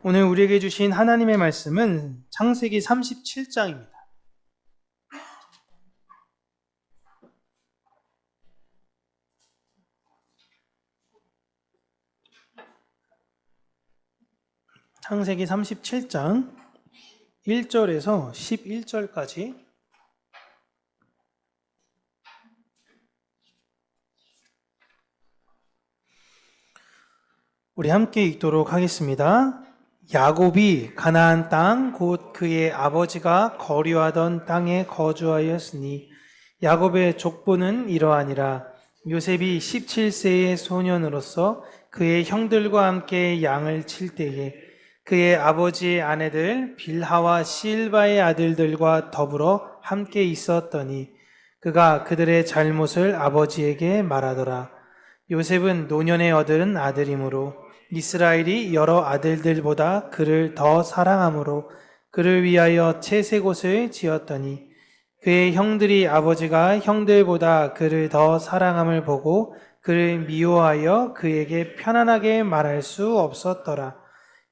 오늘 우리에게 주신 하나님의 말씀은 창세기 37장입니다. 창세기 37장 1절에서 11절까지 우리 함께 읽도록 하겠습니다. 야곱이 가나안 땅 곧 그의 아버지가 거류하던 땅에 거주하였으니 야곱의 족보는 이러하니라. 요셉이 17세의 소년으로서 그의 형들과 함께 양을 칠 때에 그의 아버지의 아내들 빌하와 실바의 아들들과 더불어 함께 있었더니 그가 그들의 잘못을 아버지에게 말하더라. 요셉은 노년에 얻은 아들이므로 이스라엘이 여러 아들들보다 그를 더 사랑하므로 그를 위하여 채색옷을 지었더니 그의 형들이 아버지가 형들보다 그를 더 사랑함을 보고 그를 미워하여 그에게 편안하게 말할 수 없었더라.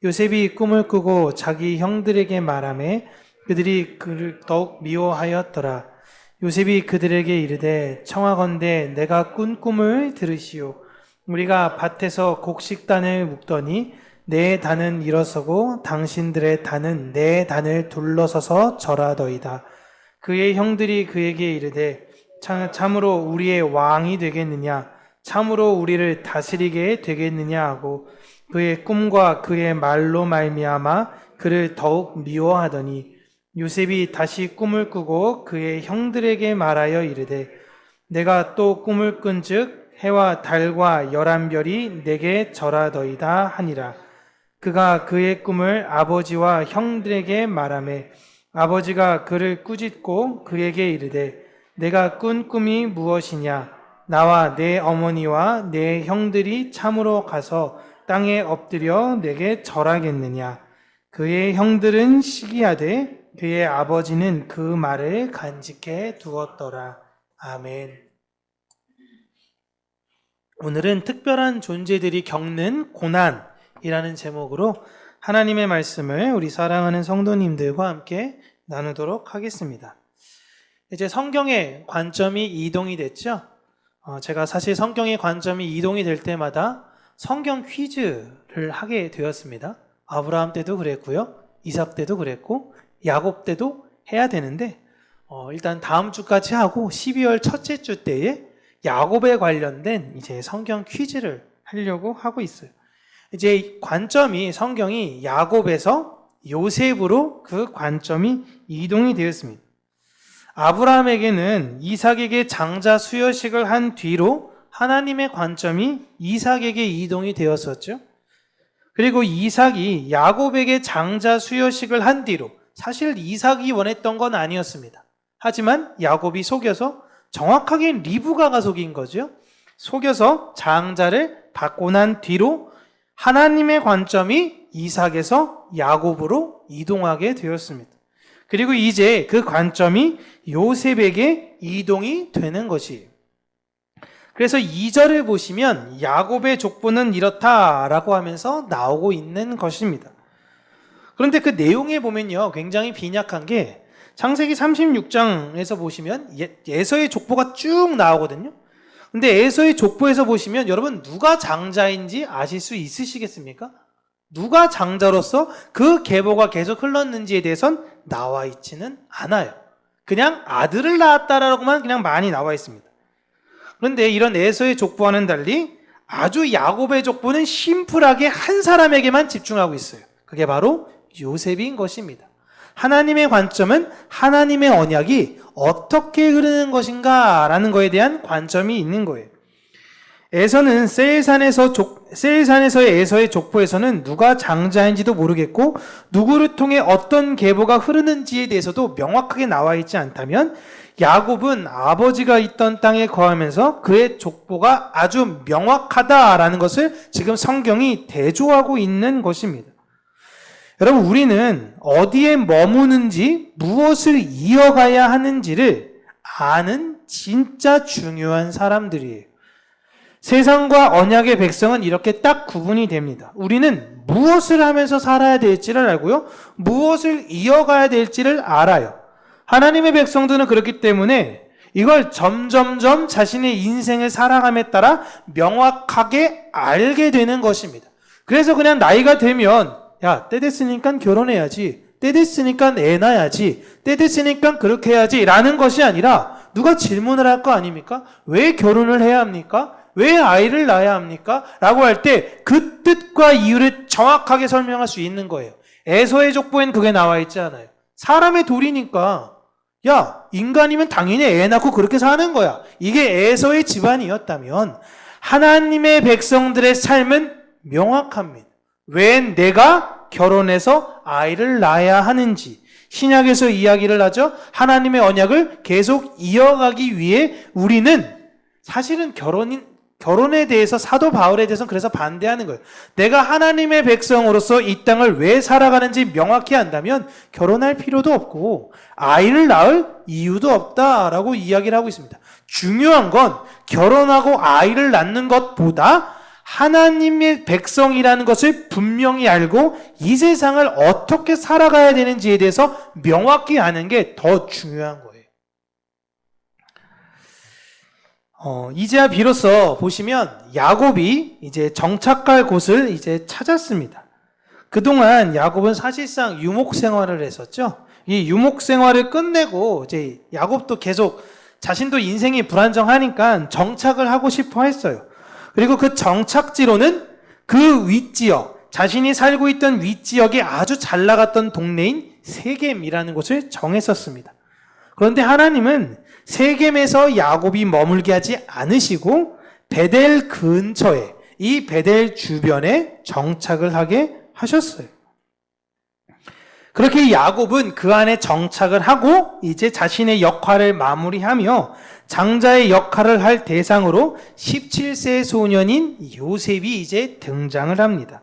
요셉이 꿈을 꾸고 자기 형들에게 말하매 그들이 그를 더욱 미워하였더라. 요셉이 그들에게 이르되 청하건대 내가 꾼 꿈을 들으시오. 우리가 밭에서 곡식단을 묶더니 내 단은 일어서고 당신들의 단은 내 단을 둘러서서 절하더이다. 그의 형들이 그에게 이르되 참으로 우리의 왕이 되겠느냐? 참으로 우리를 다스리게 되겠느냐 하고 그의 꿈과 그의 말로 말미암아 그를 더욱 미워하더니 요셉이 다시 꿈을 꾸고 그의 형들에게 말하여 이르되 내가 또 꿈을 꾼즉 해와 달과 11별이 내게 절하더이다 하니라. 그가 그의 꿈을 아버지와 형들에게 말하매 아버지가 그를 꾸짖고 그에게 이르되 내가 꾼 꿈이 무엇이냐? 나와 내 어머니와 내 형들이 참으로 가서 땅에 엎드려 내게 절하겠느냐? 그의 형들은 시기하되 그의 아버지는 그 말을 간직해 두었더라. 아멘. 오늘은 특별한 존재들이 겪는 고난이라는 제목으로 하나님의 말씀을 우리 사랑하는 성도님들과 함께 나누도록 하겠습니다. 이제 성경의 관점이 이동이 됐죠? 제가 사실 성경의 관점이 이동이 될 때마다 성경 퀴즈를 하게 되었습니다. 아브라함 때도 그랬고요. 이삭 때도 그랬고 야곱 때도 해야 되는데 일단 다음 주까지 하고 12월 첫째 주 때에 야곱에 관련된 이제 성경 퀴즈를 하려고 하고 있어요. 이제 관점이 성경이 야곱에서 요셉으로 그 관점이 이동이 되었습니다. 아브라함에게는 이삭에게 장자 수여식을 한 뒤로 하나님의 관점이 이삭에게 이동이 되었었죠. 그리고 이삭이 야곱에게 장자 수여식을 한 뒤로 사실 이삭이 원했던 건 아니었습니다. 하지만 야곱이 속여서 정확하게 리브가가 속인 거죠. 속여서 장자를 받고 난 뒤로 하나님의 관점이 이삭에서 야곱으로 이동하게 되었습니다. 그리고 이제 그 관점이 요셉에게 이동이 되는 것이에요. 그래서 2절을 보시면 야곱의 족보는 이렇다라고 하면서 나오고 있는 것입니다. 그런데 그 내용에 보면요, 굉장히 빈약한 게 창세기 36장에서 보시면 에서의 족보가 쭉 나오거든요. 근데 에서의 족보에서 보시면 여러분 누가 장자인지 아실 수 있으시겠습니까? 누가 장자로서 그 계보가 계속 흘렀는지에 대해선 나와 있지는 않아요. 그냥 아들을 낳았다라고만 그냥 많이 나와 있습니다. 그런데 이런 에서의 족보와는 달리 아주 야곱의 족보는 심플하게 한 사람에게만 집중하고 있어요. 그게 바로 요셉인 것입니다. 하나님의 관점은 하나님의 언약이 어떻게 흐르는 것인가 라는 것에 대한 관점이 있는 거예요. 에서는 세일산에서의 에서의 족보에서는 누가 장자인지도 모르겠고 누구를 통해 어떤 계보가 흐르는지에 대해서도 명확하게 나와 있지 않다면 야곱은 아버지가 있던 땅에 거하면서 그의 족보가 아주 명확하다라는 것을 지금 성경이 대조하고 있는 것입니다. 여러분, 우리는 어디에 머무는지 무엇을 이어가야 하는지를 아는 진짜 중요한 사람들이에요. 세상과 언약의 백성은 이렇게 딱 구분이 됩니다. 우리는 무엇을 하면서 살아야 될지를 알고요. 무엇을 이어가야 될지를 알아요. 하나님의 백성들은 그렇기 때문에 이걸 점점점 자신의 인생을 살아감에 따라 명확하게 알게 되는 것입니다. 그래서 그냥 나이가 되면 야, 때 됐으니까 결혼해야지. 때 됐으니까 애 낳아야지. 때 됐으니까 그렇게 해야지. 라는 것이 아니라 누가 질문을 할 거 아닙니까? 왜 결혼을 해야 합니까? 왜 아이를 낳아야 합니까? 라고 할 때 그 뜻과 이유를 정확하게 설명할 수 있는 거예요. 에서의 족보엔 그게 나와 있지 않아요. 사람의 도리니까 야, 인간이면 당연히 애 낳고 그렇게 사는 거야. 이게 에서의 집안이었다면 하나님의 백성들의 삶은 명확합니다. 왜 내가 결혼해서 아이를 낳아야 하는지 신약에서 이야기를 하죠. 하나님의 언약을 계속 이어가기 위해 우리는 사실은 결혼에 대해서 사도 바울에 대해서는 그래서 반대하는 거예요. 내가 하나님의 백성으로서 이 땅을 왜 살아가는지 명확히 안다면 결혼할 필요도 없고 아이를 낳을 이유도 없다라고 이야기를 하고 있습니다. 중요한 건 결혼하고 아이를 낳는 것보다 하나님의 백성이라는 것을 분명히 알고 이 세상을 어떻게 살아가야 되는지에 대해서 명확히 아는 게 더 중요한 거예요. 이제야 비로소 보시면 야곱이 이제 정착할 곳을 이제 찾았습니다. 그동안 야곱은 사실상 유목 생활을 했었죠. 이 유목 생활을 끝내고 이제 야곱도 계속 자신도 인생이 불안정하니까 정착을 하고 싶어 했어요. 그리고 그 정착지로는 그 윗지역, 자신이 살고 있던 윗지역에 아주 잘 나갔던 동네인 세겜이라는 곳을 정했었습니다. 그런데 하나님은 세겜에서 야곱이 머물게 하지 않으시고 베델 근처에, 이 베델 주변에 정착을 하게 하셨어요. 그렇게 야곱은 그 안에 정착을 하고 이제 자신의 역할을 마무리하며 장자의 역할을 할 대상으로 17세 소년인 요셉이 이제 등장을 합니다.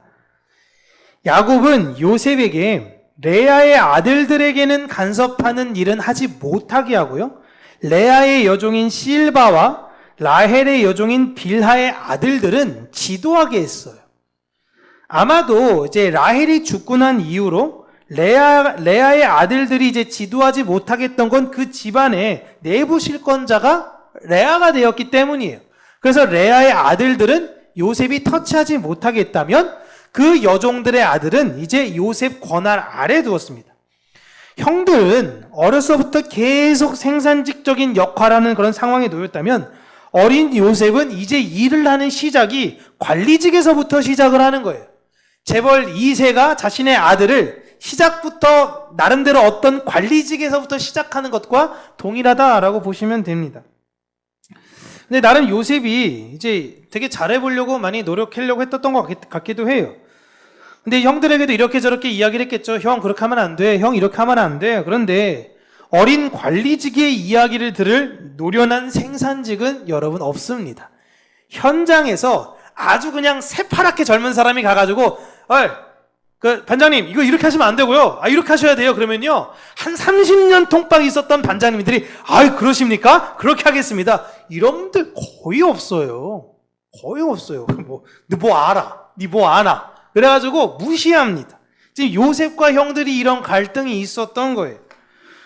야곱은 요셉에게 레아의 아들들에게는 간섭하는 일은 하지 못하게 하고요. 레아의 여종인 실바와 라헬의 여종인 빌하의 아들들은 지도하게 했어요. 아마도 이제 라헬이 죽고 난 이후로 레아의 아들들이 이제 지도하지 못하겠던 건 그 집안의 내부 실권자가 레아가 되었기 때문이에요. 그래서 레아의 아들들은 요셉이 터치하지 못하겠다면 그 여종들의 아들은 이제 요셉 권한 아래 두었습니다. 형들은 어려서부터 계속 생산직적인 역할하는 그런 상황에 놓였다면 어린 요셉은 이제 일을 하는 시작이 관리직에서부터 시작을 하는 거예요. 재벌 2세가 자신의 아들을 시작부터 나름대로 어떤 관리직에서부터 시작하는 것과 동일하다라고 보시면 됩니다. 근데 나름 요셉이 이제 되게 잘해보려고 많이 노력하려고 했던 것 같기도 해요. 근데 형들에게도 이렇게 저렇게 이야기를 했겠죠. 형 그렇게 하면 안 돼. 형 이렇게 하면 안 돼. 그런데 어린 관리직의 이야기를 들을 노련한 생산직은 여러분 없습니다. 현장에서 아주 그냥 새파랗게 젊은 사람이 가가지고 반장님 이거 이렇게 하시면 안 되고요. 이렇게 하셔야 돼요. 그러면요 한 30년 통박 있었던 반장님들이 그러십니까? 그렇게 하겠습니다. 이런 분들 거의 없어요. 거의 없어요. 너 뭐 알아? 니 뭐 아나? 그래가지고 무시합니다. 지금 요셉과 형들이 이런 갈등이 있었던 거예요.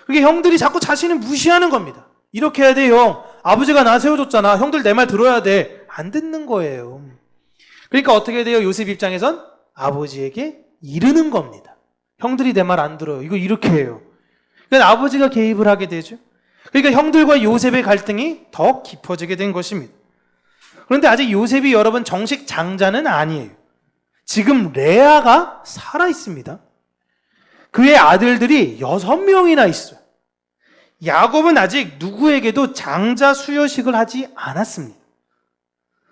그게 형들이 자꾸 자신을 무시하는 겁니다. 이렇게 해야 돼 형. 아버지가 나 세워줬잖아. 형들 내 말 들어야 돼. 안 듣는 거예요. 그러니까 어떻게 돼요? 요셉 입장에선 아버지에게 이르는 겁니다. 형들이 내 말 안 들어요. 이거 이렇게 해요. 그러니까 아버지가 개입을 하게 되죠. 그러니까 형들과 요셉의 갈등이 더 깊어지게 된 것입니다. 그런데 아직 요셉이 여러분 정식 장자는 아니에요. 지금 레아가 살아 있습니다. 그의 아들들이 6명이나 있어요. 야곱은 아직 누구에게도 장자 수여식을 하지 않았습니다.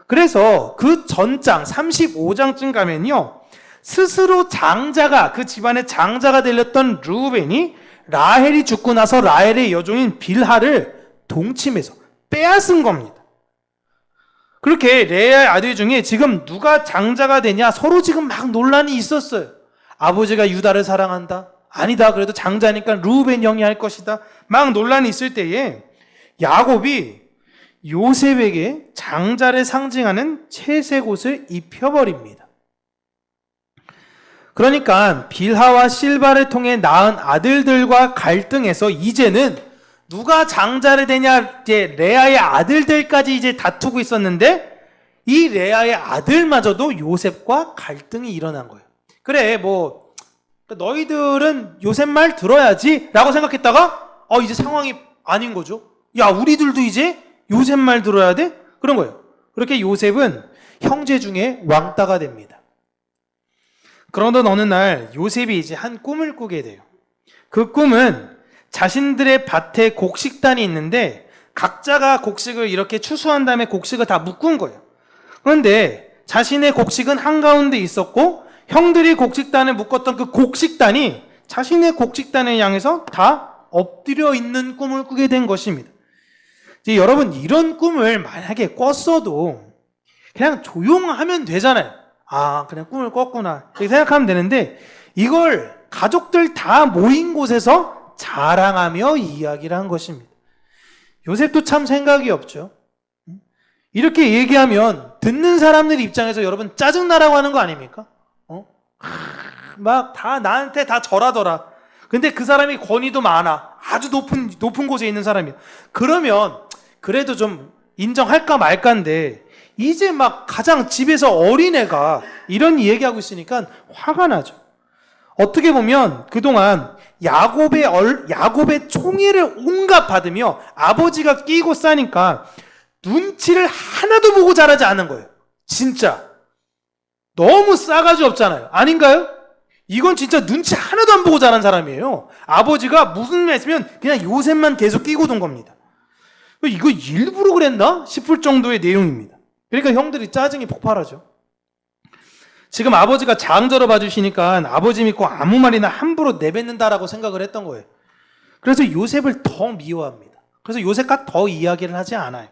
그래서 그 전장 35장쯤 가면요. 스스로 장자가 그 집안의 장자가 되렸던 르우벤이 라헬이 죽고 나서 라헬의 여종인 빌하를 동침해서 빼앗은 겁니다. 그렇게 레아의 아들 중에 지금 누가 장자가 되냐 서로 지금 막 논란이 있었어요. 아버지가 유다를 사랑한다. 아니다. 그래도 장자니까 르우벤 형이 할 것이다. 막 논란이 있을 때에 야곱이 요셉에게 장자를 상징하는 채색 옷을 입혀버립니다. 그러니까 빌하와 실바를 통해 낳은 아들들과 갈등해서 이제는 누가 장자를 되냐, 이제 레아의 아들들까지 이제 다투고 있었는데 이 레아의 아들마저도 요셉과 갈등이 일어난 거예요. 그래, 뭐 너희들은 요셉 말 들어야지 라고 생각했다가 이제 상황이 아닌 거죠. 야, 우리들도 이제 요셉 말 들어야 돼? 그런 거예요. 그렇게 요셉은 형제 중에 왕따가 됩니다. 그러던 어느 날 요셉이 이제 한 꿈을 꾸게 돼요. 그 꿈은 자신들의 밭에 곡식단이 있는데 각자가 곡식을 이렇게 추수한 다음에 곡식을 다 묶은 거예요. 그런데 자신의 곡식은 한가운데 있었고 형들이 곡식단을 묶었던 그 곡식단이 자신의 곡식단을 향해서 다 엎드려 있는 꿈을 꾸게 된 것입니다. 이제 여러분, 이런 꿈을 만약에 꿨어도 그냥 조용하면 되잖아요. 아, 그냥 꿈을 꿨구나 이렇게 생각하면 되는데 이걸 가족들 다 모인 곳에서 자랑하며 이야기를 한 것입니다. 요셉도 참 생각이 없죠. 이렇게 얘기하면 듣는 사람들 입장에서 여러분 짜증나라고 하는 거 아닙니까? 막 다 나한테 다 절하더라. 근데 그 사람이 권위도 많아. 아주 높은 곳에 있는 사람이야. 그러면 그래도 좀 인정할까 말까인데 이제 막 가장 집에서 어린애가 이런 얘기하고 있으니까 화가 나죠. 어떻게 보면 그동안 야곱의 총애를 온갖 받으며 아버지가 끼고 싸니까 눈치를 하나도 보고 자라지 않은 거예요. 진짜 너무 싸가지 없잖아요. 아닌가요? 이건 진짜 눈치 하나도 안 보고 자란 사람이에요. 아버지가 무슨 말 했으면 그냥 요셉만 계속 끼고 돈 겁니다. 이거 일부러 그랬나 싶을 정도의 내용입니다. 그러니까 형들이 짜증이 폭발하죠. 지금 아버지가 장저로 봐주시니까 아버지 믿고 아무 말이나 함부로 내뱉는다라고 생각을 했던 거예요. 그래서 요셉을 더 미워합니다. 그래서 요셉과 더 이야기를 하지 않아요.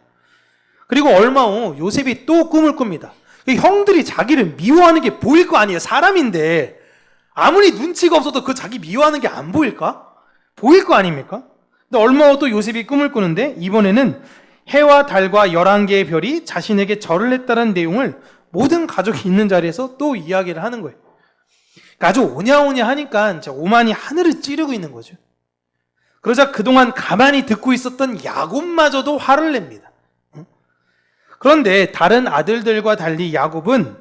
그리고 얼마 후 요셉이 또 꿈을 꿉니다. 형들이 자기를 미워하는 게 보일 거 아니에요. 사람인데 아무리 눈치가 없어도 그 자기 미워하는 게 안 보일까? 보일 거 아닙니까? 근데 얼마 후 또 요셉이 꿈을 꾸는데 이번에는 해와 달과 11개의 별이 자신에게 절을 했다는 내용을 모든 가족이 있는 자리에서 또 이야기를 하는 거예요. 그러니까 아주 오냐오냐 하니까 오만이 하늘을 찌르고 있는 거죠. 그러자 그동안 가만히 듣고 있었던 야곱마저도 화를 냅니다. 그런데 다른 아들들과 달리 야곱은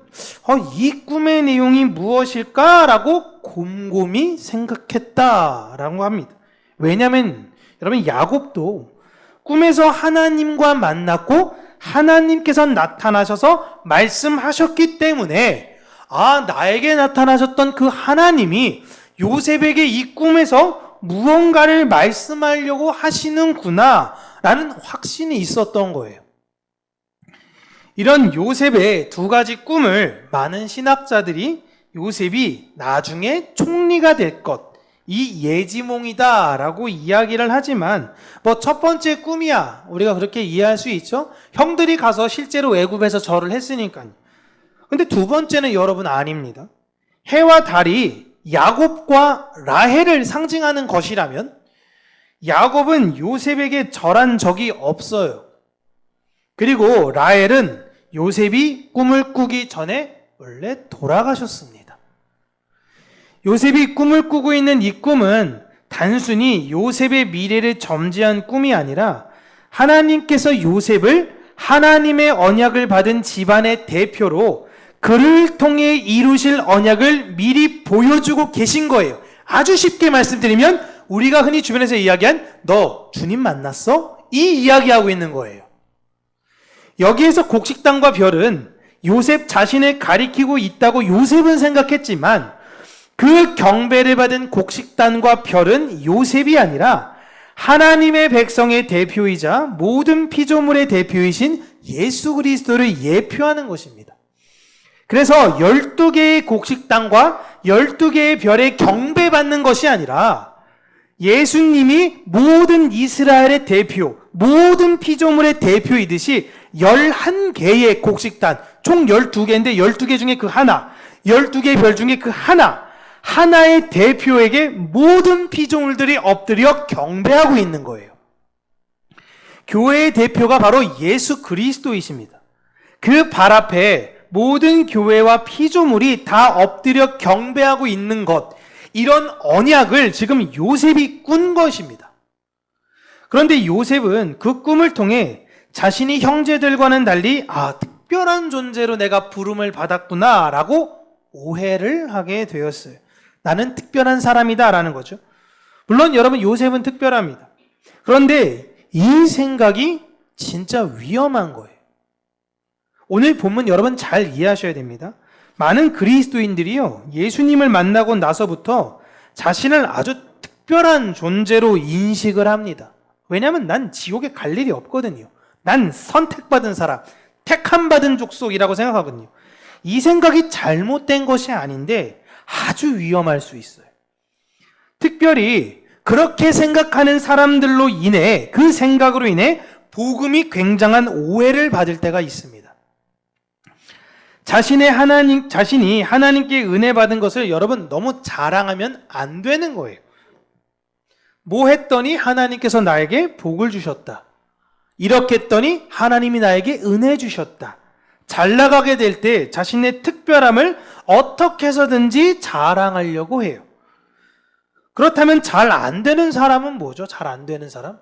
이 꿈의 내용이 무엇일까라고 곰곰이 생각했다라고 합니다. 왜냐하면 여러분, 야곱도 꿈에서 하나님과 만났고 하나님께서 나타나셔서 말씀하셨기 때문에 나에게 나타나셨던 그 하나님이 요셉에게 이 꿈에서 무언가를 말씀하려고 하시는구나 라는 확신이 있었던 거예요. 이런 요셉의 두 가지 꿈을 많은 신학자들이 요셉이 나중에 총리가 될 것, 이 예지몽이다 라고 이야기를 하지만 첫 번째 꿈이야 우리가 그렇게 이해할 수 있죠. 형들이 가서 실제로 애굽에서 절을 했으니까요. 근데 두 번째는 여러분 아닙니다. 해와 달이 야곱과 라헬을 상징하는 것이라면 야곱은 요셉에게 절한 적이 없어요. 그리고 라헬은 요셉이 꿈을 꾸기 전에 원래 돌아가셨습니다. 요셉이 꿈을 꾸고 있는 이 꿈은 단순히 요셉의 미래를 점지한 꿈이 아니라 하나님께서 요셉을 하나님의 언약을 받은 집안의 대표로 그를 통해 이루실 언약을 미리 보여주고 계신 거예요. 아주 쉽게 말씀드리면 우리가 흔히 주변에서 이야기한 너 주님 만났어? 이 이야기하고 있는 거예요. 여기에서 곡식단과 별은 요셉 자신을 가리키고 있다고 요셉은 생각했지만 그 경배를 받은 곡식단과 별은 요셉이 아니라 하나님의 백성의 대표이자 모든 피조물의 대표이신 예수 그리스도를 예표하는 것입니다. 그래서 12개의 곡식단과 12개의 별에 경배받는 것이 아니라 예수님이 모든 이스라엘의 대표, 모든 피조물의 대표이듯이 11개의 곡식단, 총 12개인데 12개 중에 그 하나, 12개의 별 중에 그 하나의 대표에게 모든 피조물들이 엎드려 경배하고 있는 거예요. 교회의 대표가 바로 예수 그리스도이십니다. 그 발 앞에 모든 교회와 피조물이 다 엎드려 경배하고 있는 것, 이런 언약을 지금 요셉이 꾼 것입니다. 그런데 요셉은 그 꿈을 통해 자신이 형제들과는 달리 특별한 존재로 내가 부름을 받았구나 라고 오해를 하게 되었어요. 나는 특별한 사람이다 라는 거죠. 물론 여러분, 요셉은 특별합니다. 그런데 이 생각이 진짜 위험한 거예요. 오늘 본문 여러분 잘 이해하셔야 됩니다. 많은 그리스도인들이요, 예수님을 만나고 나서부터 자신을 아주 특별한 존재로 인식을 합니다. 왜냐하면 난 지옥에 갈 일이 없거든요. 난 선택받은 사람, 택함받은 족속이라고 생각하거든요. 이 생각이 잘못된 것이 아닌데 아주 위험할 수 있어요. 특별히 그렇게 생각하는 사람들로 인해, 그 생각으로 인해 복음이 굉장한 오해를 받을 때가 있습니다. 자신이 하나님께 은혜 받은 것을 여러분 너무 자랑하면 안 되는 거예요. 뭐 했더니 하나님께서 나에게 복을 주셨다. 이렇게 했더니 하나님이 나에게 은혜 주셨다. 잘 나가게 될 때 자신의 특별함을 어떻게 해서든지 자랑하려고 해요. 그렇다면 잘 안 되는 사람은 뭐죠? 잘 안 되는 사람?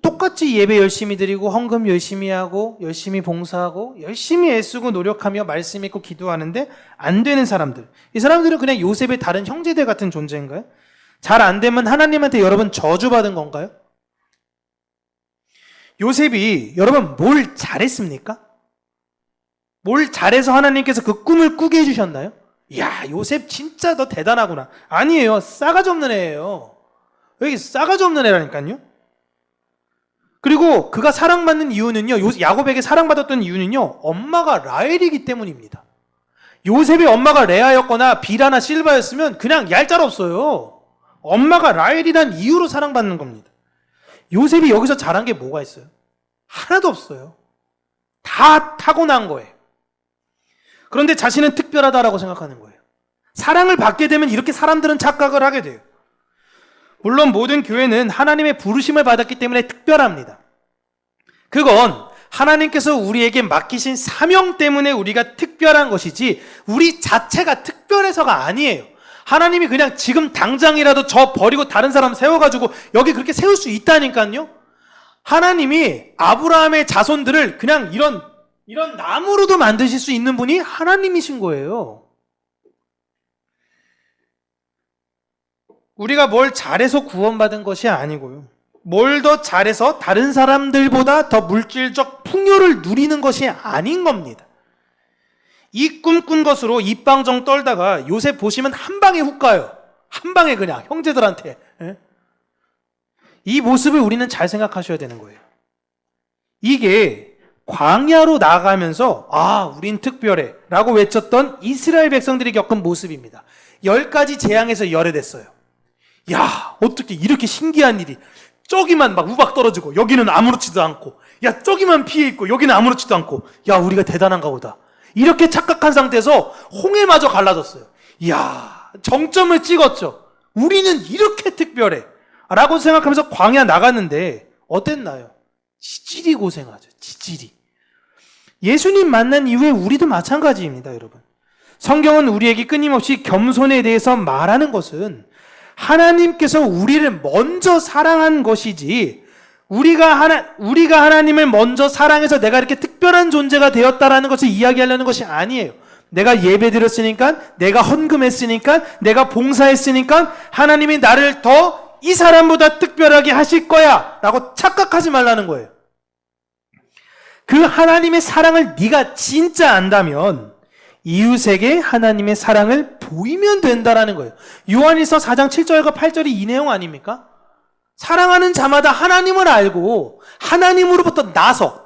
똑같이 예배 열심히 드리고 헌금 열심히 하고 열심히 봉사하고 열심히 애쓰고 노력하며 말씀 읽고 기도하는데 안 되는 사람들. 이 사람들은 그냥 요셉의 다른 형제들 같은 존재인가요? 잘 안 되면 하나님한테 여러분 저주받은 건가요? 요셉이 여러분 뭘 잘했습니까? 뭘 잘해서 하나님께서 그 꿈을 꾸게 해주셨나요? 이야, 요셉 진짜 너 대단하구나. 아니에요. 싸가지 없는 애예요. 여기 싸가지 없는 애라니까요. 그리고 그가 사랑받는 이유는요, 야곱에게 사랑받았던 이유는요, 엄마가 라헬이기 때문입니다. 요셉의 엄마가 레아였거나 빌하나 실바였으면 그냥 얄짤없어요. 엄마가 라헬이란 이유로 사랑받는 겁니다. 요셉이 여기서 잘한 게 뭐가 있어요? 하나도 없어요. 다 타고난 거예요. 그런데 자신은 특별하다라고 생각하는 거예요. 사랑을 받게 되면 이렇게 사람들은 착각을 하게 돼요. 물론 모든 교회는 하나님의 부르심을 받았기 때문에 특별합니다. 그건 하나님께서 우리에게 맡기신 사명 때문에 우리가 특별한 것이지 우리 자체가 특별해서가 아니에요. 하나님이 그냥 지금 당장이라도 저 버리고 다른 사람 세워가지고 여기 그렇게 세울 수 있다니까요. 하나님이 아브라함의 자손들을 그냥 이런 나무로도 만드실 수 있는 분이 하나님이신 거예요. 우리가 뭘 잘해서 구원받은 것이 아니고요. 뭘 더 잘해서 다른 사람들보다 더 물질적 풍요를 누리는 것이 아닌 겁니다. 이 꿈꾼 것으로 입방정 떨다가 요셉 보시면 한 방에 훅 가요. 한 방에 그냥 형제들한테. 이 모습을 우리는 잘 생각하셔야 되는 거예요. 이게 광야로 나가면서 우린 특별해 라고 외쳤던 이스라엘 백성들이 겪은 모습입니다. 10가지 재앙에서 열애됐어요. 야, 어떻게 이렇게 신기한 일이, 저기만 막 우박 떨어지고 여기는 아무렇지도 않고, 야, 저기만 피해 있고 여기는 아무렇지도 않고, 야, 우리가 대단한가 보다. 이렇게 착각한 상태에서 홍해마저 갈라졌어요. 이야, 정점을 찍었죠. 우리는 이렇게 특별해 라고 생각하면서 광야 나갔는데 어땠나요? 지질이 고생하죠. 지질이. 예수님 만난 이후에 우리도 마찬가지입니다, 여러분. 성경은 우리에게 끊임없이 겸손에 대해서 말하는 것은 하나님께서 우리를 먼저 사랑한 것이지, 우리가 하나님을 먼저 사랑해서 내가 이렇게 특별한 존재가 되었다라는 것을 이야기하려는 것이 아니에요. 내가 예배 드렸으니까, 내가 헌금했으니까, 내가 봉사했으니까 하나님이 나를 더 이 사람보다 특별하게 하실 거야 라고 착각하지 말라는 거예요. 그 하나님의 사랑을 네가 진짜 안다면 이웃에게 하나님의 사랑을 보이면 된다라는 거예요. 요한일서 4장 7절과 8절이 이 내용 아닙니까? 사랑하는 자마다 하나님을 알고 하나님으로부터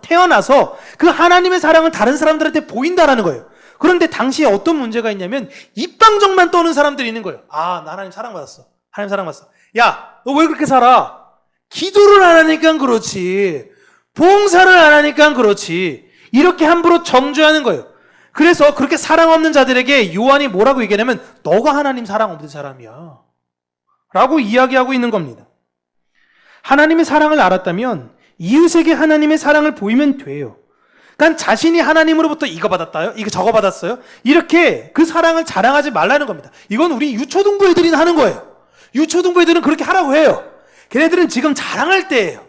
태어나서 그 하나님의 사랑을 다른 사람들한테 보인다라는 거예요. 그런데 당시에 어떤 문제가 있냐면 입방정만 떠는 사람들이 있는 거예요. 나 하나님 사랑받았어. 하나님 사랑받았어. 야, 너 왜 그렇게 살아? 기도를 안 하니까 그렇지. 봉사를 안 하니까 그렇지. 이렇게 함부로 정죄하는 거예요. 그래서 그렇게 사랑 없는 자들에게 요한이 뭐라고 얘기하냐면 너가 하나님 사랑 없는 사람이야 라고 이야기하고 있는 겁니다. 하나님의 사랑을 알았다면 이웃에게 하나님의 사랑을 보이면 돼요. 그러니까 자신이 하나님으로부터 이거 받았다요? 이거 저거 받았어요? 이렇게 그 사랑을 자랑하지 말라는 겁니다. 이건 우리 유초등부 애들이 하는 거예요. 유초등부 애들은 그렇게 하라고 해요. 걔네들은 지금 자랑할 때예요.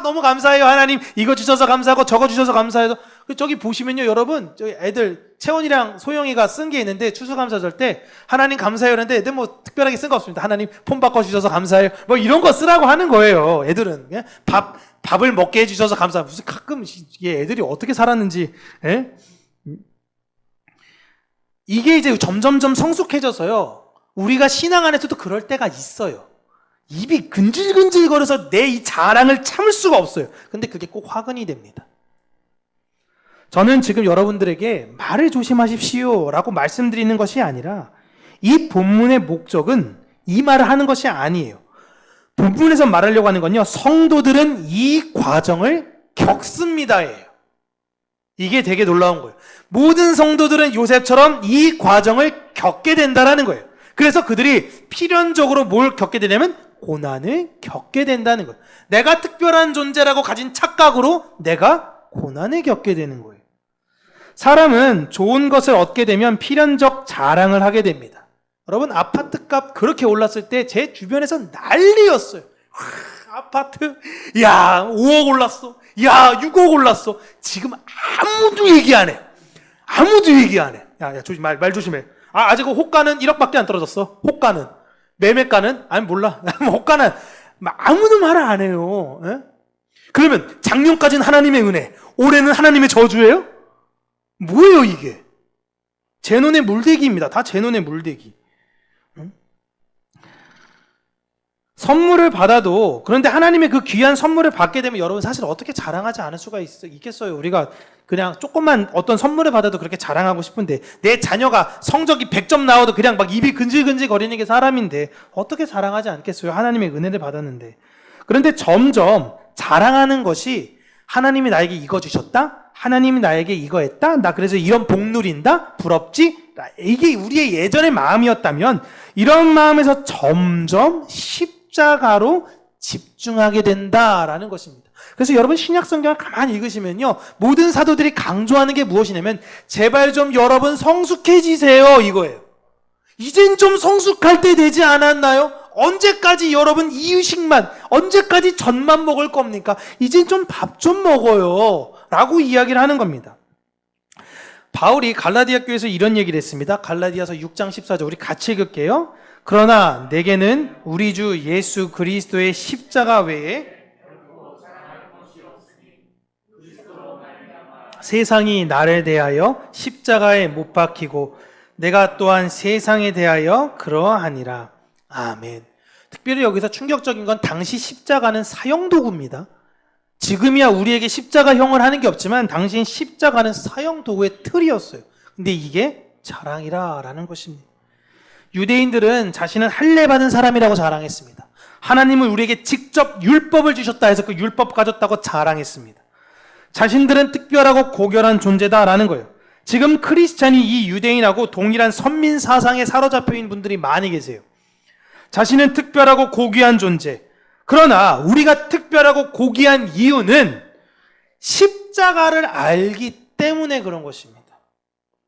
너무 감사해요 하나님, 이거 주셔서 감사하고 저거 주셔서 감사해요. 저기 보시면요 여러분, 저기 애들 채원이랑 소영이가 쓴 게 있는데 추수감사절 때 하나님 감사해요 하는데 애들 뭐 특별하게 쓴 거 없습니다. 하나님 폰 바꿔주셔서 감사해요 뭐 이런 거 쓰라고 하는 거예요. 애들은 그냥 밥을 먹게 해주셔서 감사해요. 무슨 가끔 이게 애들이 어떻게 살았는지. 예? 이게 이제 점점점 성숙해져서요 우리가 신앙 안에서도 그럴 때가 있어요. 입이 근질근질거려서 내 이 자랑을 참을 수가 없어요. 근데 그게 꼭 화근이 됩니다. 저는 지금 여러분들에게 말을 조심하십시오 라고 말씀드리는 것이 아니라 이 본문의 목적은 이 말을 하는 것이 아니에요. 본문에서 말하려고 하는 건요, 성도들은 이 과정을 겪습니다예요. 이게 되게 놀라운 거예요. 모든 성도들은 요셉처럼 이 과정을 겪게 된다라는 거예요. 그래서 그들이 필연적으로 뭘 겪게 되냐면 고난을 겪게 된다는 거예요. 내가 특별한 존재라고 가진 착각으로 내가 고난을 겪게 되는 거예요. 사람은 좋은 것을 얻게 되면 필연적 자랑을 하게 됩니다. 여러분, 아파트값 그렇게 올랐을 때 제 주변에서 난리였어요. 아파트, 야 5억 올랐어, 야 6억 올랐어. 지금 아무도 얘기 안 해. 아무도 얘기 안 해. 야 조심, 말 조심해. 아직 호가는 1억밖에 안 떨어졌어. 호가는. 매매가는? 아니 몰라. 호가는 아무도 말을 안 해요. 에? 그러면 작년까지는 하나님의 은혜, 올해는 하나님의 저주예요? 뭐예요 이게? 제 눈의 물대기입니다. 다 제 눈의 물대기. 선물을 받아도, 그런데 하나님의 그 귀한 선물을 받게 되면 여러분 사실 어떻게 자랑하지 않을 수가 있겠어요? 우리가 그냥 조금만 어떤 선물을 받아도 그렇게 자랑하고 싶은데, 내 자녀가 성적이 100점 나와도 그냥 막 입이 근질근질 거리는 게 사람인데 어떻게 자랑하지 않겠어요? 하나님의 은혜를 받았는데. 그런데 점점 자랑하는 것이 하나님이 나에게 이거 주셨다? 하나님이 나에게 이거 했다? 나 그래서 이런 복 누린다? 부럽지? 이게 우리의 예전의 마음이었다면 이런 마음에서 점점 십자가로 집중하게 된다라는 것입니다. 그래서 여러분 신약 성경을 가만히 읽으시면요, 모든 사도들이 강조하는 게 무엇이냐면 제발 좀 여러분 성숙해지세요 이거예요. 이젠 좀 성숙할 때 되지 않았나요? 언제까지 여러분 이유식만, 언제까지 젖만 먹을 겁니까? 이젠 좀 밥 좀 먹어요 라고 이야기를 하는 겁니다. 바울이 갈라디아 교회에서 이런 얘기를 했습니다. 갈라디아서 6장 14절 우리 같이 읽을게요. 그러나 내게는 우리 주 예수 그리스도의 십자가 외에 세상이 나를 대하여 십자가에 못 박히고 내가 또한 세상에 대하여 그러하니라. 아멘. 특별히 여기서 충격적인 건 당시 십자가는 사형도구입니다. 지금이야 우리에게 십자가형을 하는 게 없지만 당시엔 십자가는 사형도구의 틀이었어요. 근데 이게 자랑이라 라는 것입니다. 유대인들은 자신은 할례받은 사람이라고 자랑했습니다. 하나님은 우리에게 직접 율법을 주셨다 해서 그 율법 가졌다고 자랑했습니다. 자신들은 특별하고 고결한 존재다라는 거예요. 지금 크리스찬이 이 유대인하고 동일한 선민 사상에 사로잡혀 있는 분들이 많이 계세요. 자신은 특별하고 고귀한 존재. 그러나 우리가 특별하고 고귀한 이유는 십자가를 알기 때문에 그런 것입니다.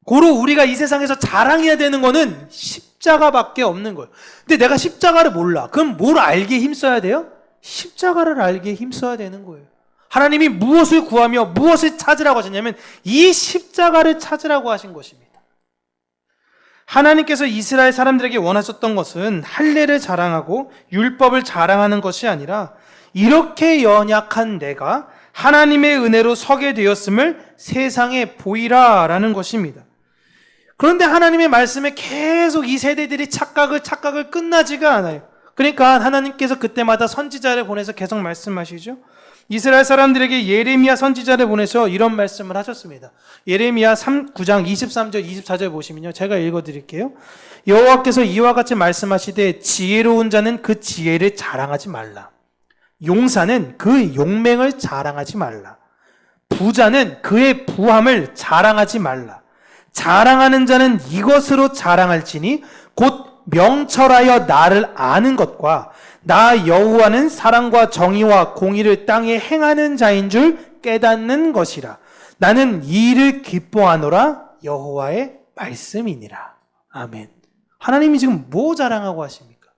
고로 우리가 이 세상에서 자랑해야 되는 거는 십자가밖에 없는 거예요. 근데 내가 십자가를 몰라. 그럼 뭘 알기에 힘써야 돼요? 십자가를 알기에 힘써야 되는 거예요. 하나님이 무엇을 구하며 무엇을 찾으라고 하셨냐면 이 십자가를 찾으라고 하신 것입니다. 하나님께서 이스라엘 사람들에게 원하셨던 것은 할례를 자랑하고 율법을 자랑하는 것이 아니라 이렇게 연약한 내가 하나님의 은혜로 서게 되었음을 세상에 보이라라는 것입니다. 그런데 하나님의 말씀에 계속 이 세대들이 착각을 끝나지가 않아요. 그러니까 하나님께서 그때마다 선지자를 보내서 계속 말씀하시죠. 이스라엘 사람들에게 예레미야 선지자를 보내서 이런 말씀을 하셨습니다. 예레미야 9장 23절 24절 보시면요, 제가 읽어드릴게요. 여호와께서 이와 같이 말씀하시되 지혜로운 자는 그 지혜를 자랑하지 말라. 용사는 그 용맹을 자랑하지 말라. 부자는 그의 부함을 자랑하지 말라. 자랑하는 자는 이것으로 자랑할지니 곧 명철하여 나를 아는 것과 나 여호와는 사랑과 정의와 공의를 땅에 행하는 자인 줄 깨닫는 것이라. 나는 이 일을 기뻐하노라. 여호와의 말씀이니라. 아멘. 하나님이 지금 뭐 자랑하고 하십니까?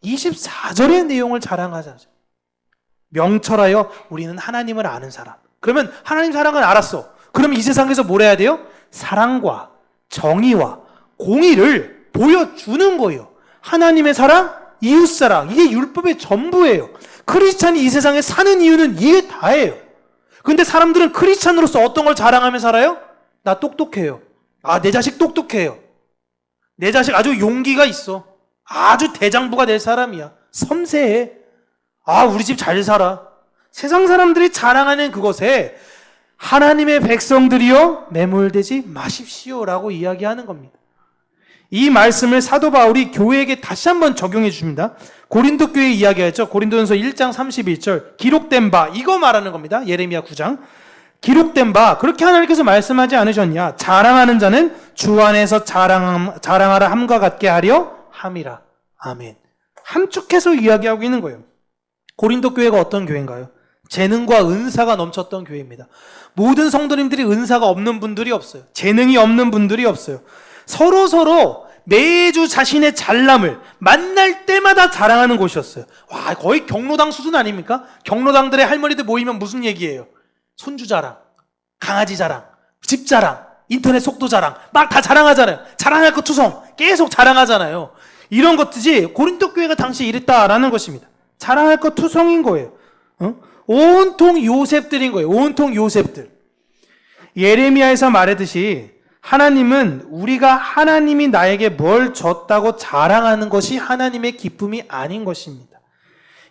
24절의 내용을 자랑하자죠. 명철하여 우리는 하나님을 아는 사람. 그러면 하나님 사랑을 알았어. 그러면 이 세상에서 뭘 해야 돼요? 사랑과 정의와 공의를 보여주는 거예요. 하나님의 사랑, 이웃사랑, 이게 율법의 전부예요. 크리스찬이 이 세상에 사는 이유는 이게 다예요. 근데 사람들은 크리스찬으로서 어떤 걸 자랑하며 살아요? 나 똑똑해요. 내 자식 똑똑해요. 내 자식 아주 용기가 있어. 아주 대장부가 될 사람이야. 섬세해. 우리 집 잘 살아. 세상 사람들이 자랑하는 그것에 하나님의 백성들이여 매몰되지 마십시오라고 이야기하는 겁니다. 이 말씀을 사도 바울이 교회에게 다시 한번 적용해 줍니다. 고린도 교회 이야기하죠. 고린도전서 1장 31절 기록된 바, 이거 말하는 겁니다. 예레미야 9장 기록된 바, 그렇게 하나님께서 말씀하지 않으셨냐? 자랑하는 자는 주 안에서 자랑하라 함과 같게 하려 함이라. 아멘. 함축해서 이야기하고 있는 거예요. 고린도 교회가 어떤 교회인가요? 재능과 은사가 넘쳤던 교회입니다. 모든 성도님들이 은사가 없는 분들이 없어요. 재능이 없는 분들이 없어요. 서로 매주 자신의 잘남을 만날 때마다 자랑하는 곳이었어요. 거의 경로당 수준 아닙니까? 경로당들의 할머니들 모이면 무슨 얘기예요? 손주 자랑, 강아지 자랑, 집 자랑, 인터넷 속도 자랑, 막 다 자랑하잖아요. 자랑할 것 투성, 계속 자랑하잖아요. 이런 것들이 고린도 교회가 당시 이랬다라는 것입니다. 자랑할 것 투성인 거예요. 온통 요셉들인 거예요. 온통 요셉들. 예레미야에서 말했듯이 하나님은 우리가 하나님이 나에게 뭘 줬다고 자랑하는 것이 하나님의 기쁨이 아닌 것입니다.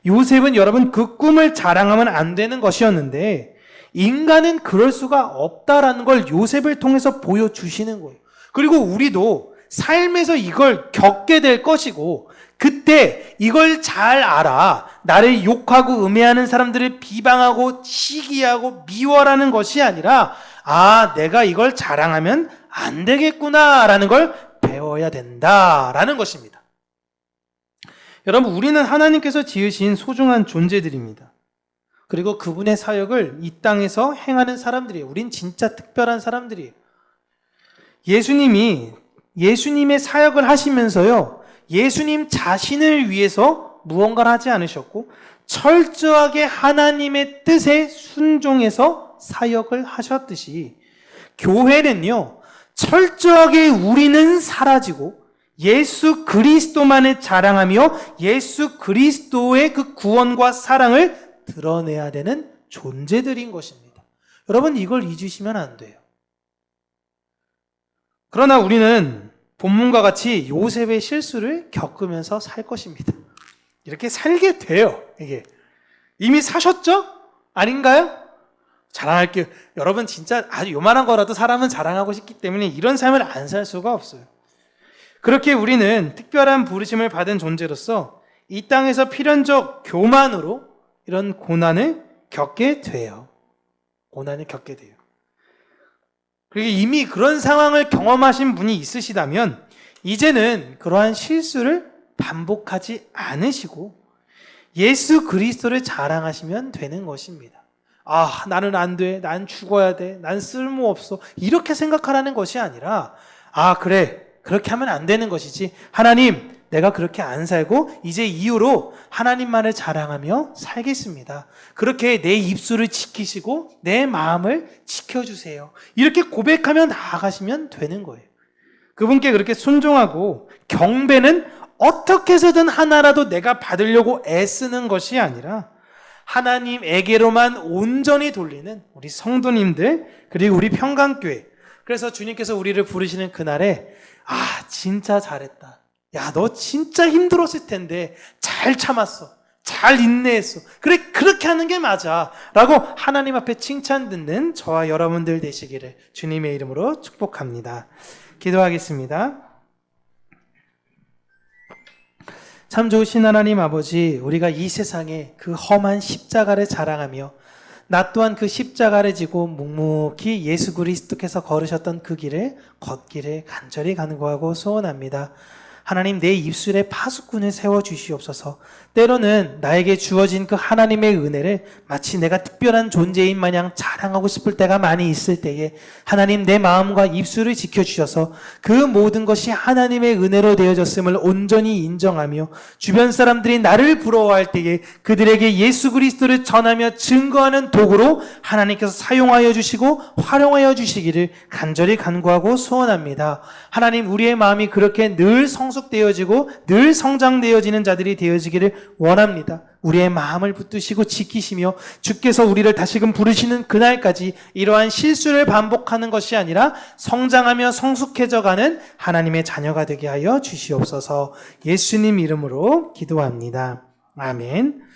요셉은 여러분 그 꿈을 자랑하면 안 되는 것이었는데 인간은 그럴 수가 없다라는 걸 요셉을 통해서 보여주시는 거예요. 그리고 우리도 삶에서 이걸 겪게 될 것이고 그때 이걸 잘 알아. 나를 욕하고 음해하는 사람들을 비방하고 시기하고 미워라는 것이 아니라 내가 이걸 자랑하면 안 되겠구나라는 걸 배워야 된다라는 것입니다. 여러분, 우리는 하나님께서 지으신 소중한 존재들입니다. 그리고 그분의 사역을 이 땅에서 행하는 사람들이에요. 우린 진짜 특별한 사람들이에요. 예수님의 사역을 하시면서요, 예수님 자신을 위해서 무언가를 하지 않으셨고 철저하게 하나님의 뜻에 순종해서 사역을 하셨듯이 교회는요, 철저하게 우리는 사라지고 예수 그리스도만을 자랑하며 예수 그리스도의 그 구원과 사랑을 드러내야 되는 존재들인 것입니다. 여러분, 이걸 잊으시면 안 돼요. 그러나 우리는 본문과 같이 요셉의 실수를 겪으면서 살 것입니다. 이렇게 살게 돼요. 이게 이미 사셨죠? 아닌가요? 자랑할게요. 여러분, 진짜 아주 요만한 거라도 사람은 자랑하고 싶기 때문에 이런 삶을 안 살 수가 없어요. 그렇게 우리는 특별한 부르심을 받은 존재로서 이 땅에서 필연적 교만으로 이런 고난을 겪게 돼요. 고난을 겪게 돼요. 그리고 이미 그런 상황을 경험하신 분이 있으시다면 이제는 그러한 실수를 반복하지 않으시고 예수 그리스도를 자랑하시면 되는 것입니다. 나는 안 돼. 난 죽어야 돼. 난 쓸모없어. 이렇게 생각하라는 것이 아니라 그래. 그렇게 하면 안 되는 것이지. 하나님, 내가 그렇게 안 살고 이제 이후로 하나님만을 자랑하며 살겠습니다. 그렇게 내 입술을 지키시고 내 마음을 지켜주세요. 이렇게 고백하며 나아가시면 되는 거예요. 그분께 그렇게 순종하고 경배는 어떻게 해서든 하나라도 내가 받으려고 애쓰는 것이 아니라 하나님에게로만 온전히 돌리는 우리 성도님들, 그리고 우리 평강교회. 그래서 주님께서 우리를 부르시는 그날에 진짜 잘했다. 야, 너 진짜 힘들었을 텐데 잘 참았어. 잘 인내했어. 그래, 그렇게 하는 게 맞아. 라고 하나님 앞에 칭찬 듣는 저와 여러분들 되시기를 주님의 이름으로 축복합니다. 기도하겠습니다. 참 좋으신 하나님 아버지, 우리가 이 세상에 그 험한 십자가를 자랑하며 나 또한 그 십자가를 지고 묵묵히 예수 그리스도께서 걸으셨던 그 길을 걷기를 간절히 간구하고 소원합니다. 하나님 내 입술에 파수꾼을 세워 주시옵소서. 때로는 나에게 주어진 그 하나님의 은혜를 마치 내가 특별한 존재인 마냥 자랑하고 싶을 때가 많이 있을 때에 하나님 내 마음과 입술을 지켜주셔서 그 모든 것이 하나님의 은혜로 되어졌음을 온전히 인정하며 주변 사람들이 나를 부러워할 때에 그들에게 예수 그리스도를 전하며 증거하는 도구로 하나님께서 사용하여 주시고 활용하여 주시기를 간절히 간구하고 소원합니다. 하나님 우리의 마음이 그렇게 늘 성숙되어지고 늘 성장되어지는 자들이 되어지기를 원합니다. 우리의 마음을 붙드시고 지키시며 주께서 우리를 다시금 부르시는 그날까지 이러한 실수를 반복하는 것이 아니라 성장하며 성숙해져가는 하나님의 자녀가 되게 하여 주시옵소서. 예수님 이름으로 기도합니다. 아멘.